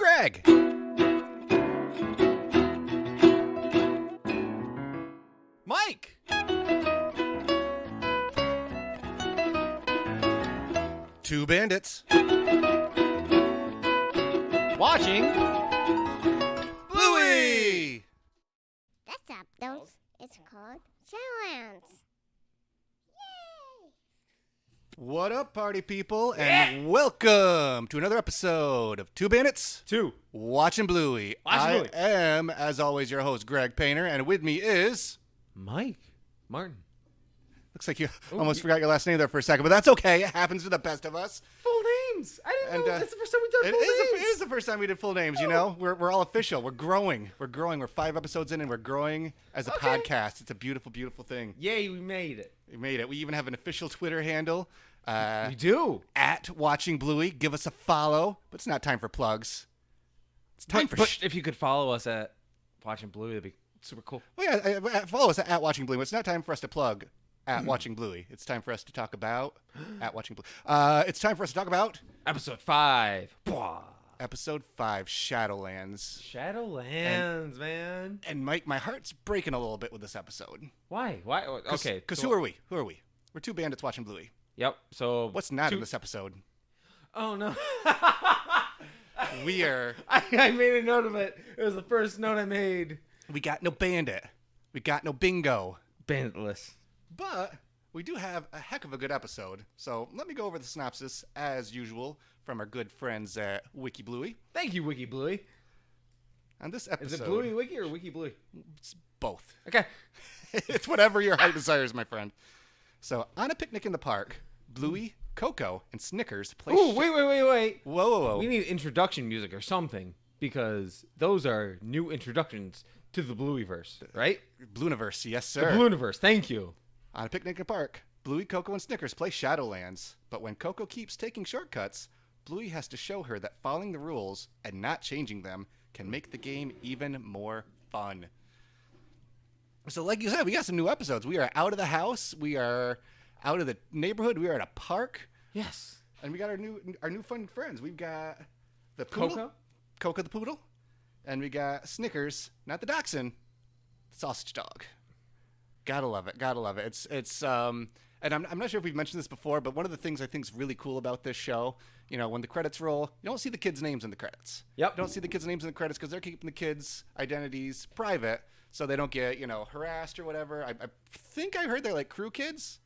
Greg. Mike. Two bandits. Watching Bluey. That's Epidode. It's called Shadowlands. Yay! What up, party people, and welcome to another episode of Two Bandits, Watching Bluey. I am, as always, your host, Greg Painter, and with me is... Mike Martin. Looks like you almost forgot your last name there for a second, but that's okay. It happens to the best of us. Full names. I didn't know. It's the first time we've done full names. It is the first time we did full names, you know? We're all official. We're growing. We're 5 episodes in, and we're growing as a podcast. It's a beautiful, beautiful thing. Yay, we made it. We made it. We even have an official Twitter handle. We do. At Watching Bluey. Give us a follow. But it's not time for plugs. It's time for... But if you could follow us at Watching Bluey, that'd be super cool. Well, yeah, follow us at Watching Bluey. It's not time for us to plug at Watching Bluey. It's time for us to talk about at Watching Bluey. It's time for us to talk about Episode 5. Episode 5, Shadowlands. Shadowlands, man. And Mike, my heart's breaking a little bit with this episode. Why? Okay. Because who are we? Who are we? We're two bandits watching Bluey. Yep. So what's not in this episode? Oh no. We are. I made a note of it. It was the first note I made. We got no bandit. We got no bingo. Banditless. But we do have a heck of a good episode. So let me go over the synopsis, as usual, from our good friends at Wiki Bluey. Thank you, Wiki Bluey. On this episode... Is it Bluey Wiki or Wiki Bluey? It's both. Okay. It's whatever your heart desires, my friend. So, on a picnic in the park, Bluey, Coco, and Snickers play... Ooh, wait. Whoa. We need introduction music or something, because those are new introductions to the Blueyverse, right? Blueyverse, yes, sir. The Blueyverse, thank you. On a picnic in the park, Bluey, Coco, and Snickers play Shadowlands. But when Coco keeps taking shortcuts, Bluey has to show her that following the rules and not changing them can make the game even more fun. So like you said, we got some new episodes. We are out of the house. We are out of the neighborhood. We are at a park. Yes. And we got our new fun friends. We've got the poodle, Coco the poodle, and we got Snickers, not the dachshund, the sausage dog. Gotta love it. It's and I'm not sure if we've mentioned this before, but one of the things I think is really cool about this show, you know, when the credits roll, you don't see the kids' names in the credits. Yep. You don't see the kids' names in the credits because they're keeping the kids' identities private so they don't get, harassed or whatever. I think I heard they're like crew kids.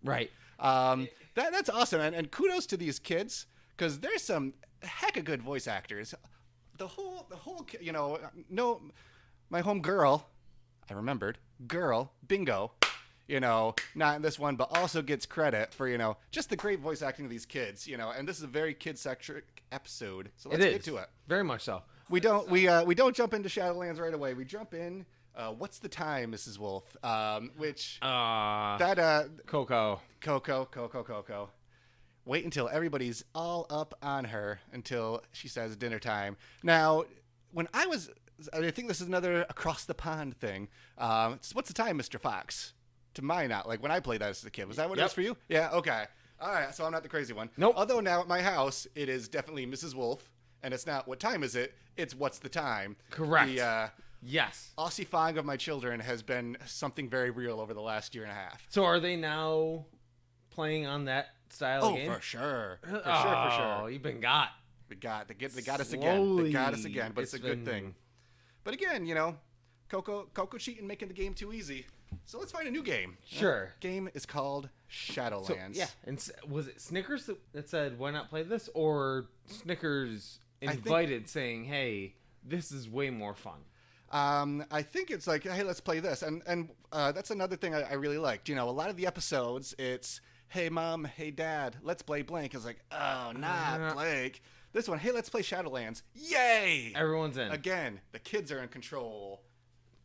Right. That's awesome. And kudos to these kids because there's some heck of good voice actors. The whole, my home girl, I remembered, bingo, not in this one, but also gets credit for, just the great voice acting of these kids, and this is a very kid-centric episode. So let's get to it. Very much so. We don't jump into Shadowlands right away. We jump in. What's the time, Mrs. Wolf? Coco. Wait until everybody's all up on her until she says dinner time. Now, I think this is another across the pond thing. What's the time, Mr. Fox? To my knowledge, like when I played that as a kid, was that what it was for you? Yeah. Okay. All right. So I'm not the crazy one. Nope. Although now at my house, it is definitely Mrs. Wolf, and it's not what time is it? It's what's the time. Correct. Yes. Ossifying of my children has been something very real over the last year and a half. So are they now playing on that style of game? Oh, for sure. For sure. You've been got. They got us again. But it's a good thing. But again, Coco cheating, making the game too easy. So let's find a new game. Sure. Game is called Shadowlands. So, and was it Snickers that said, why not play this? Or Snickers invited saying, hey, this is way more fun? I think it's like, hey, let's play this. And that's another thing I really liked. A lot of the episodes, it's, hey, Mom, hey, Dad, let's play blank. It's like, oh, not blank. This one, hey, let's play Shadowlands. Yay! Everyone's in. Again, the kids are in control.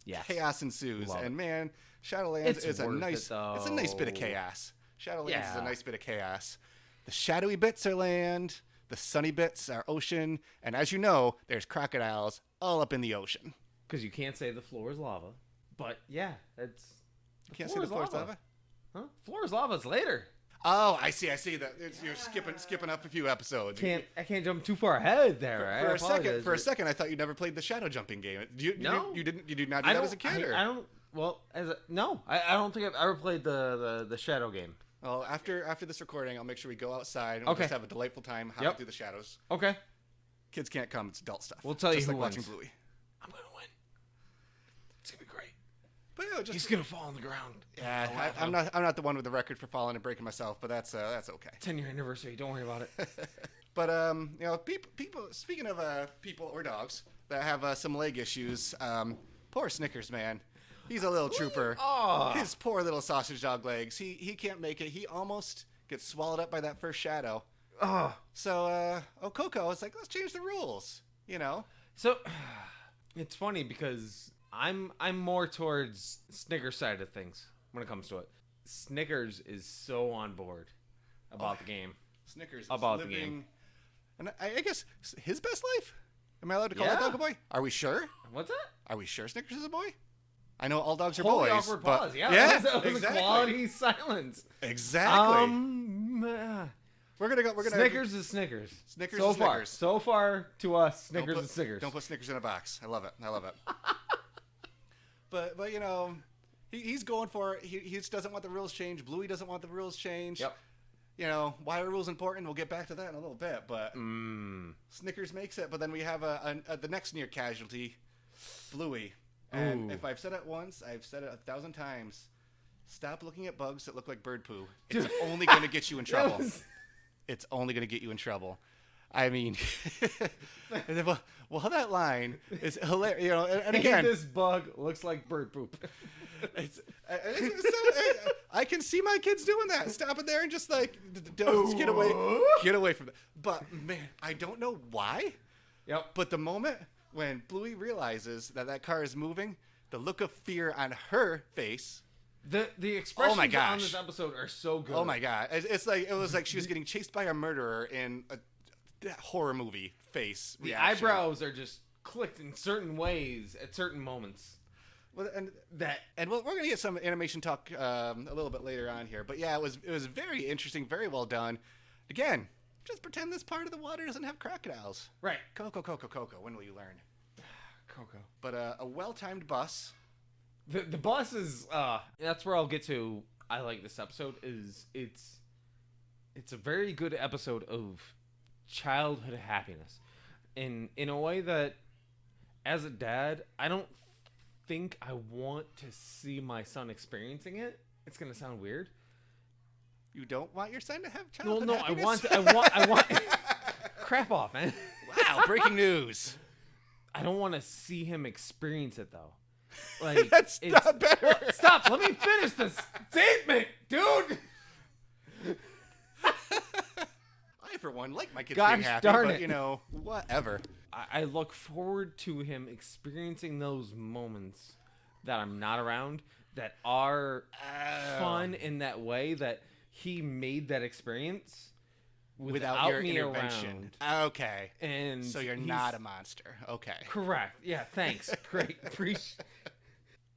Yes. Chaos ensues. Love and man, Shadowlands is a nice bit of chaos. Shadowlands is a nice bit of chaos. The shadowy bits are land, the sunny bits are ocean, and as you know, there's crocodiles all up in the ocean. Because you can't say the floor is lava. But yeah, You can't say the floor is lava? Huh? Floor is lava's later. Oh, I see. That you're skipping up a few episodes. I can't jump too far ahead there. For a second, I thought you never played the shadow jumping game. No. You did not do that as a kid. I don't. Well, I don't think I've ever played the shadow game. Well, after this recording, I'll make sure we go outside and we'll just have a delightful time hopping through the shadows. Okay. Kids can't come. It's adult stuff. We'll tell you just who like watching wins. Bluey. I'm gonna win. It's gonna be great. But He's gonna fall on the ground. Yeah, I'm not the one with the record for falling and breaking myself, but that's okay. 10-year anniversary. Don't worry about it. But people. Speaking of people or dogs that have some leg issues, poor Snickers, man. He's a little trooper. Oh. His poor little sausage dog legs. He can't make it. He almost gets swallowed up by that first shadow. Oh. So Coco is like, let's change the rules. You know. So it's funny because I'm more towards Snickers side of things when it comes to it. Snickers is so on board about the game. Snickers about is living, the game. And I guess his best life. Am I allowed to call that dog a boy? Are we sure? What's that? Are we sure Snickers is a boy? I know all dogs are Holy boys. awkward but pause. Yeah, that was exactly. a quality silence. Exactly. We're gonna Snickers is Snickers. Snickers so is far. Snickers. So far to us, Snickers is Snickers. Don't put Snickers in a box. I love it. But you know, he's going for it. He just doesn't want the rules changed. Bluey doesn't want the rules changed. Yep. You know, why are rules important? We'll get back to that in a little bit. But Snickers makes it. But then we have the next near casualty, Bluey. And if I've said it once, I've said it 1,000 times. Stop looking at bugs that look like bird poo. It's only going to get you in trouble. It's only going to get you in trouble. I mean, well, that line is hilarious. You know, and again, this bug looks like bird poop. I can see my kids doing that, stopping there and just like, don't get away from it. But man, I don't know why. Yep. But the moment when Bluey realizes that car is moving, the look of fear on her face. The expressions on this episode are so good. Oh my god! It was like she was getting chased by a murderer in a horror movie face. The reaction. eyebrows are just clicked in certain ways at certain moments. Well, and we're gonna get some animation talk a little bit later on here. But yeah, it was very interesting, very well done. Again, just pretend this part of the water doesn't have crocodiles. Right. Coco. When will you learn? Coco. But a well-timed bus. The bus is that's where I'll get to. I like this episode is it's a very good episode of childhood happiness in a way that as a dad I don't think I want to see my son experiencing it. It's gonna sound weird. You don't want your son to have childhood happiness? I want crap off, man. Wow, breaking news. I don't want to see him experience it though. Like that's not better. Stop. Let me finish this statement, dude. I, for one, like my kids Gosh being happy, darn but it. you know, whatever. I look forward to him experiencing those moments that I'm not around that are fun in that way that he made that experience without your me intervention. around. Okay. And so you're not a monster. Okay. Correct. Yeah, thanks. Great.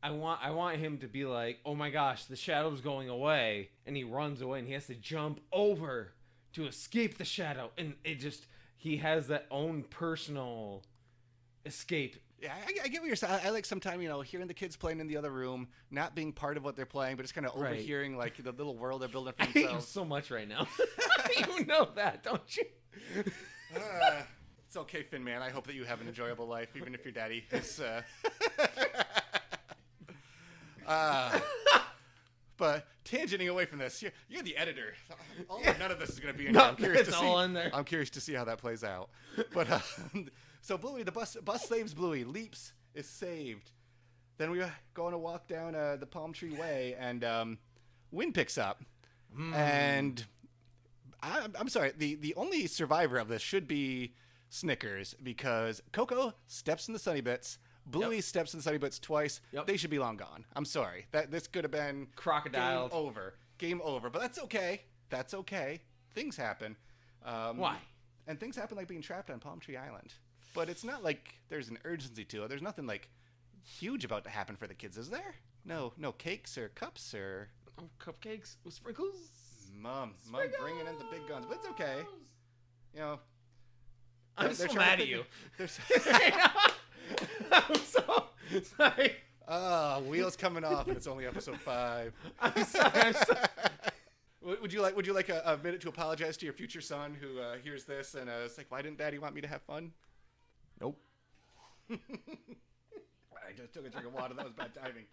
I want him to be like, "Oh my gosh, the shadow's going away," and he runs away and he has to jump over to escape the shadow, and he has that own personal escape. Yeah, I get what you're saying. I like sometimes, you know, hearing the kids playing in the other room, not being part of what they're playing, but just kind of overhearing like the little world they're building for I hate you themselves. so much right now. You know that, don't you? It's okay, Finn, man. I hope that you have an enjoyable life, even if your daddy is. But tangenting away from this, you're the editor. None of this is going to be in here. I'm curious it's to all see. in there. I'm curious to see how that plays out. But so Bluey, the bus saves Bluey. Leaps is saved. Then we go on a walk down the Palm Tree Way, and wind picks up. And I'm sorry, the only survivor of this should be Snickers, because Coco steps in the Sunny Bits. Bluey steps in the Sunny Bits twice. Yep. They should be long gone. I'm sorry. This could have been Crocodile. Game over. But that's okay. That's okay. Things happen. Why? And things happen like being trapped on Palm Tree Island. But it's not like there's an urgency to it. There's nothing like huge about to happen for the kids, is there? No cakes or cups or cupcakes with sprinkles. Mom bringing in the big guns, but it's okay. You know, I'm they're so trying mad to at you. They're I'm so sorry. wheels coming off, and it's only episode 5. I'm sorry. Would you like a minute to apologize to your future son who hears this and it's like, why didn't Daddy want me to have fun? Nope. I just took a drink of water. That was bad timing.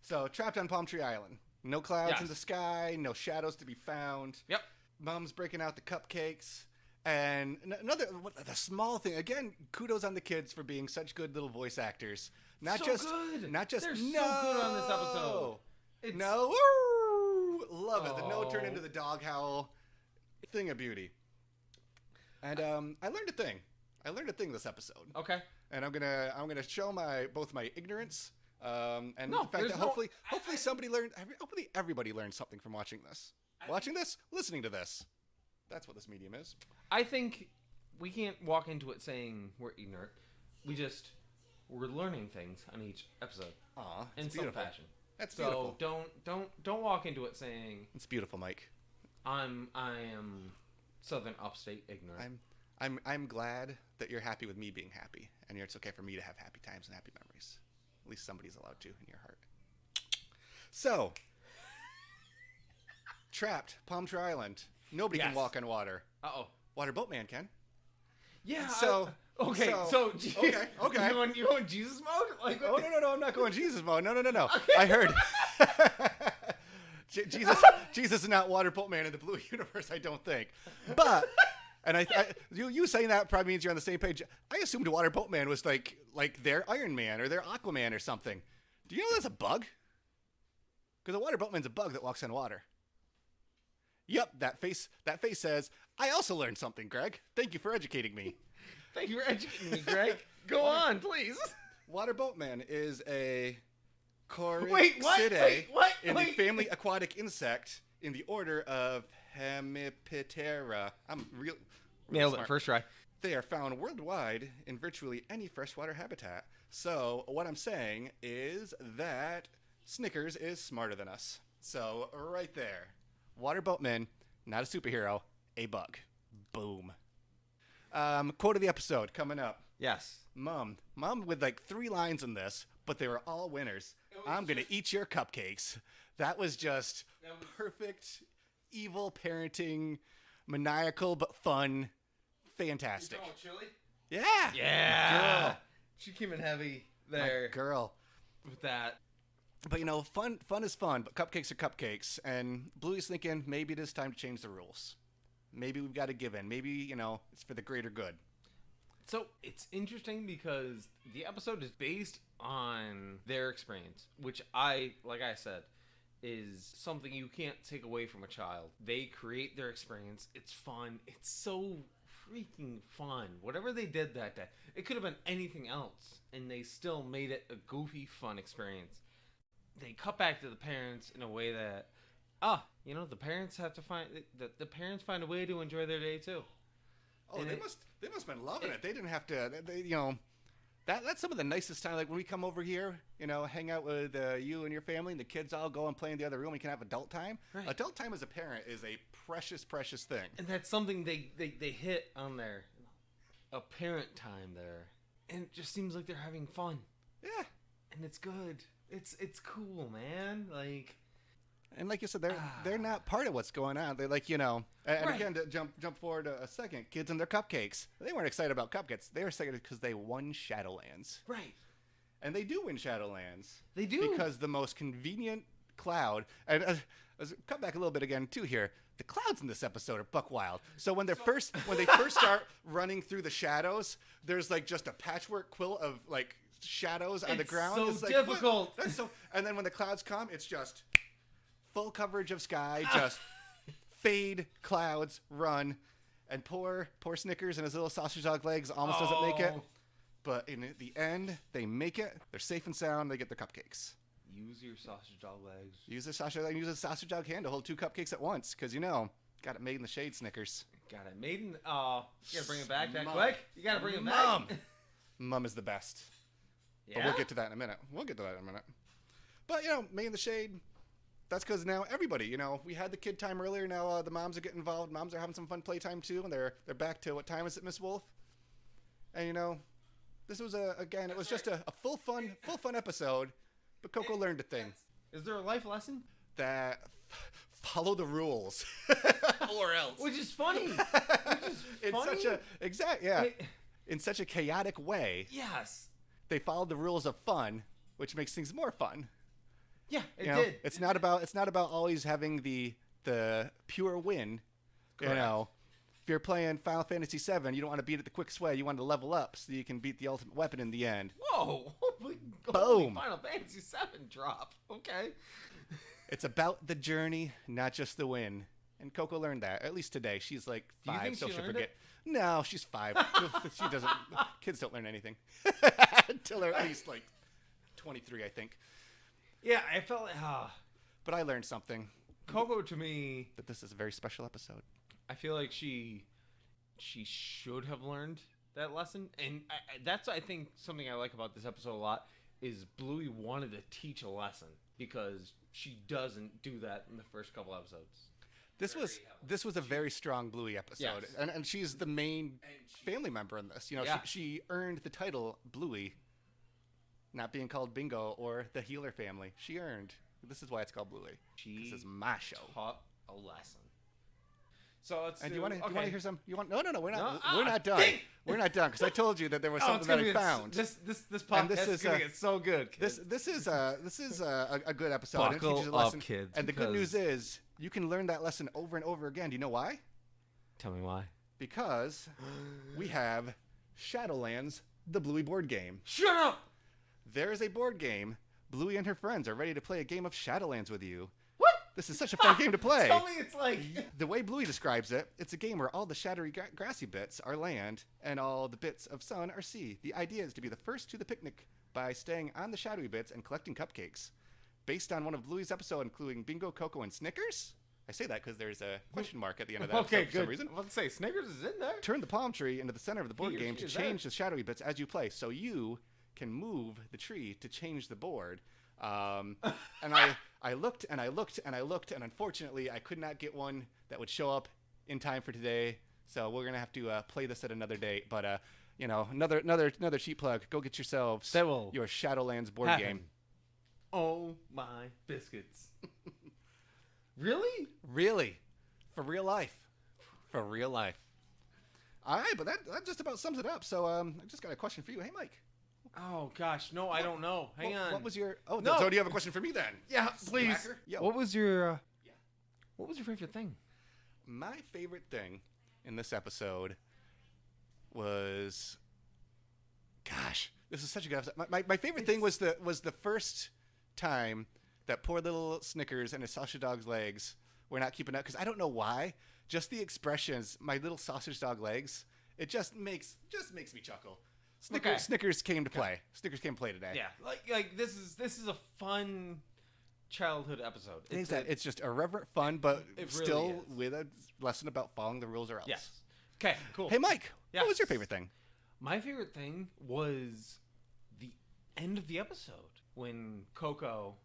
So, trapped on Palm Tree Island. No clouds in the sky. No shadows to be found. Yep. Mom's breaking out the cupcakes. And the small thing. Again, kudos on the kids for being such good little voice actors. They're so good on this episode. No. Woo! Love it. The no turned into the dog howl. Thing of beauty. And I learned a thing. This episode. Okay. And I'm gonna show both my ignorance and the fact that hopefully everybody learned something from watching this. Listening to this. That's what this medium is. I think we can't walk into it saying we're ignorant. We're learning things on each episode. In some fashion. That's beautiful. So don't walk into it saying it's beautiful, Mike. I am Southern Upstate ignorant. I'm glad that you're happy with me being happy, and it's okay for me to have happy times and happy memories. At least somebody's allowed to in your heart. So, trapped, Palm Tree Island. Nobody can walk on water. Water Boatman can. Yeah. So okay. You going Jesus mode? Like, no, I'm not going Jesus mode. No. Okay. I heard. Jesus is not Water Boatman in the Blue universe, I don't think. But. And you saying that probably means you're on the same page. I assumed Water Boatman was like their Iron Man or their Aquaman or something. Do you know that's a bug? Because a Water Boatman's a bug that walks on water. Yep, that face says, I also learned something, Greg. Thank you for educating me. Thank you for educating me, Greg. Go on, please. Water Boatman is a Corycidae in the family aquatic insect in the order of Hemiptera. I'm real nailed smart. It first try. They are found worldwide in virtually any freshwater habitat. So what I'm saying is that Snickers is smarter than us. So right there, Water Boatman, not a superhero, a bug. Boom. Quote of the episode coming up. Yes. Mom with like 3 lines in this, but they were all winners. I'm gonna eat your cupcakes. That was just perfect. Evil parenting, maniacal but fun, fantastic. Chili? Yeah. Girl. She came in heavy there. My girl. With that. But fun is fun, but cupcakes are cupcakes. And Bluey's thinking maybe it is time to change the rules. Maybe we've got to give in. Maybe, it's for the greater good. So it's interesting because the episode is based on their experience, which like I said, is something you can't take away from a child. They create their experience. It's fun. It's so freaking fun. Whatever they did that day, it could have been anything else, and they still made it a goofy, fun experience. They cut back to the parents in a way that, the parents have to find the parents find a way to enjoy their day too. Oh, and they must have been loving it. They didn't have to. That's some of the nicest time. Like when we come over here, hang out with you and your family, and the kids all go and play in the other room. We can have adult time. Right. Adult time as a parent is a precious, precious thing. And that's something they hit on there. A parent time there, and it just seems like they're having fun. Yeah, and it's good. It's cool, man. And like you said, they're not part of what's going on. They're like, and right. Again, to jump forward a second, kids and their cupcakes. They weren't excited about cupcakes. They were excited because they won Shadowlands. Right. And they do win Shadowlands. They do. Because the most convenient cloud, and cut back a little bit again, too, here. The clouds in this episode are buck wild. So when they first start running through the shadows, there's like just a patchwork quilt of like shadows on the ground. It's so difficult. And then when the clouds come, it's just full coverage of sky, just fade, clouds, run, and poor Snickers and his little sausage dog legs almost doesn't make it. But in the end, they make it. They're safe and sound. They get their cupcakes. Use your sausage dog legs. Use a sausage dog hand to hold 2 cupcakes at once, because got it made in the shade, Snickers. Got it made in. You gotta bring it back that quick. You gotta bring it back. back. Mom is the best. Yeah? But we'll get to that in a minute. But made in the shade. that's because now everybody, we had the kid time earlier. Now the moms are getting involved. Moms are having some fun playtime too, and they're back to what time is it, Miss Wolf? And this was it was just a full fun episode, but Coco learned a thing. Is there a life lesson? That follow the rules, or else. Which is funny. In such a chaotic way. Yes. They followed the rules of fun, which makes things more fun. Yeah, it did. It's not about always having the pure win. Correct. If you're playing Final Fantasy VII, you don't want to beat it the quickest way. You want to level up so you can beat the ultimate weapon in the end. Whoa! Boom! Final Fantasy VII drop. Okay. It's about the journey, not just the win. And Coco learned that. At least today. She's like 5, Do you think so she she'll learned forget. it? No, she's 5. She doesn't. Kids don't learn anything until they're at least like 23, I think. Yeah, I felt like But I learned something. Coco to me. But this is a very special episode. I feel like she should have learned that lesson, and that's I think something I like about this episode a lot is Bluey wanted to teach a lesson because she doesn't do that in the first couple episodes. This was a very strong Bluey episode, yes. and she's the main family member in this. She earned the title Bluey, not being called Bingo or the Healer family. She earned. This is why it's called Bluey. This is my show. Taught a lesson. So let's. And do you want to hear some? You want? No. We're not. No? We're not done. We're not done because I told you that there was something that I found. This podcast is gonna get so good. Kids. This is a good episode. Buckle it teaches a lesson. up, kids. And the good news is you can learn that lesson over and over again. Do you know why? Tell me why. Because we have Shadowlands, the Bluey board game. Shut up! There is a board game. Bluey and her friends are ready to play a game of Shadowlands with you. What? This is such a fun game to play. Tell me it's like... The way Bluey describes it, it's a game where all the shadowy grassy bits are land and all the bits of sun are sea. The idea is to be the first to the picnic by staying on the shadowy bits and collecting cupcakes. Based on one of Bluey's episodes, including Bingo, Coco, and Snickers. I say that because there's a question mark at the end of that episode for some reason. I was about to say, Snickers is in there. Turn the palm tree into the center of the board game to change the shadowy bits as you play. So you can move the tree to change the board. And I looked and I looked and I looked, and unfortunately I could not get one that would show up in time for today. So we're gonna have to play this at another date. But another cheap plug. Go get yourselves your Shadowlands board game. Oh my biscuits! Really? Really, for real life. For real life. All right, but that just about sums it up. So I just got a question for you. Hey, Mike. Oh gosh, no, I don't know. Hang on. What was your? Oh, no. So do you have a question for me then? Yeah, please. Yo. What was your? What was your favorite thing? My favorite thing in this episode was, gosh, this is such a good episode. My favorite thing was the first time that poor little Snickers and his sausage dog's legs were not keeping up, because I don't know why. Just the expressions, my little sausage dog legs, it just makes me chuckle. Snickers came to play. Snickers came to play today. Yeah, like this is a fun childhood episode. It's just irreverent fun, but still really with a lesson about following the rules or else. Yes. Okay, cool. Hey, Mike, Yes. what was your favorite thing? My favorite thing was the end of the episode when Coco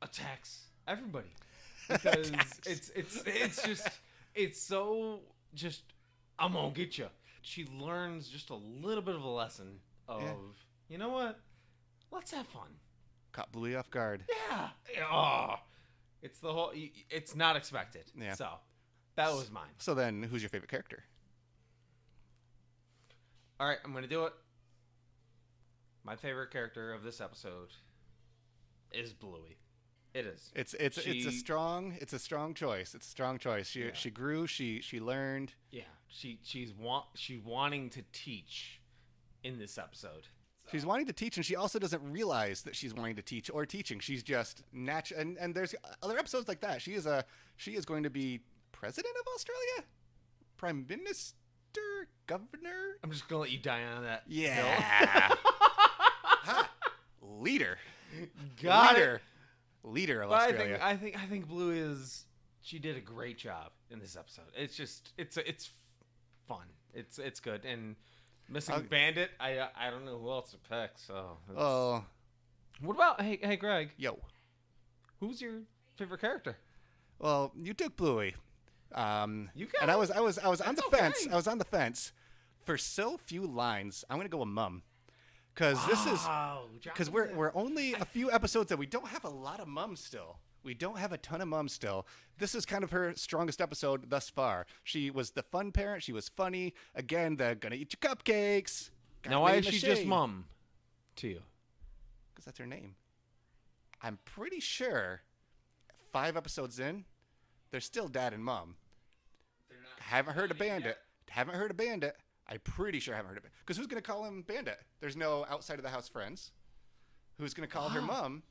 attacks everybody, because it's so just I'm gonna get you. She learns just a little bit of a lesson of you know what, let's have fun. Caught Bluey off guard. Yeah. Oh, it's the whole. It's not expected. Yeah. So that was mine. So then, who's your favorite character? All right, I'm gonna do it. My favorite character of this episode is Bluey. It is. It's a strong choice. It's a strong choice. She grew. She learned. Yeah. She's wanting to teach in this episode. She's wanting to teach, and she also doesn't realize that she's wanting to teach or teaching. She's just natural. And there's other episodes like that. She is going to be president of Australia, prime minister, governor. I'm just gonna let you die on that. Yeah. Leader. Got Leader. it. Leader of But Australia. I think Bluey is. She did a great job in this episode. It's just it's fun. It's good. And missing Bandit, I don't know who else to pick. So oh, what about hey Greg? Yo, Who's your favorite character? Well, you took Bluey. You got and I it. was on the That's fence. okay. I was on the fence. For so few lines, I'm gonna go with Mum, because we're only a few episodes that we don't have a lot of Mum still. We don't have a ton of Mum still. This is kind of her strongest episode thus far. She was the fun parent. She was funny. Again, the gonna eat your cupcakes. Now, why is she just Mom to you? Because that's her name. I'm pretty sure 5 episodes in, they're still Dad and Mom. Haven't heard of Bandit. Haven't heard of Bandit. I'm pretty sure I haven't heard of it. Because who's going to call him Bandit? There's no outside of the house friends. Who's going to call her Mom?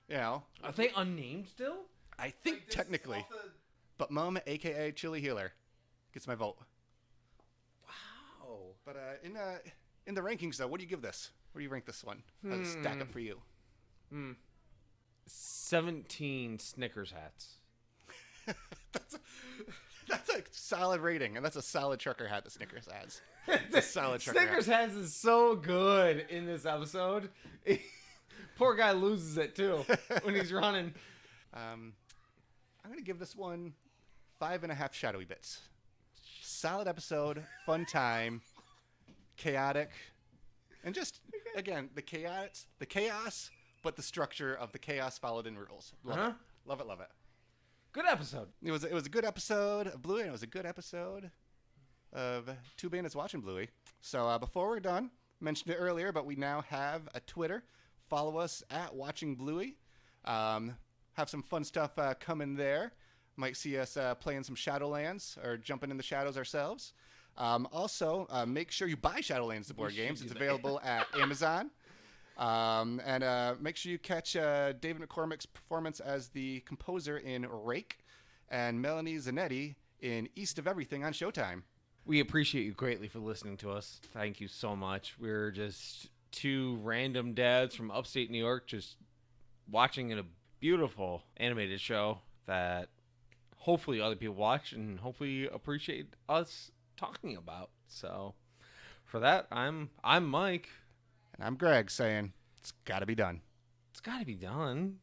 You know. Are they unnamed still? I think technically. But Mom, a.k.a. Chili Healer, gets my vote. Wow. But in the rankings, though, what do you give this? Where do you rank this one? How does it stack up for you? 17 Snickers hats. That's a solid rating, and that's a solid trucker hat that Snickers has. It's a solid trucker Snickers hats is so good in this episode. Poor guy loses it too when he's running. I'm gonna give this one 5.5 shadowy bits. Solid episode, fun time, chaotic, and just again the chaos, but the structure of the chaos followed in rules. Love it, love it. Good episode. It was a good episode of Bluey, and it was a good episode of Two Bandits Watching Bluey. So before we're done, mentioned it earlier, but we now have a Twitter. Follow us at Watching Bluey. Have some fun stuff coming there. Might see us playing some Shadowlands or jumping in the shadows ourselves. Also, make sure you buy Shadowlands, the board games. It's available at Amazon. And make sure you catch David McCormick's performance as the composer in Rake and Melanie Zanetti in East of Everything on Showtime. We appreciate you greatly for listening to us. Thank you so much. We're just two random dads from upstate New York just watching a beautiful animated show that hopefully other people watch and hopefully appreciate us talking about. So for that, I'm Mike. And I'm Greg saying, it's got to be done. It's got to be done.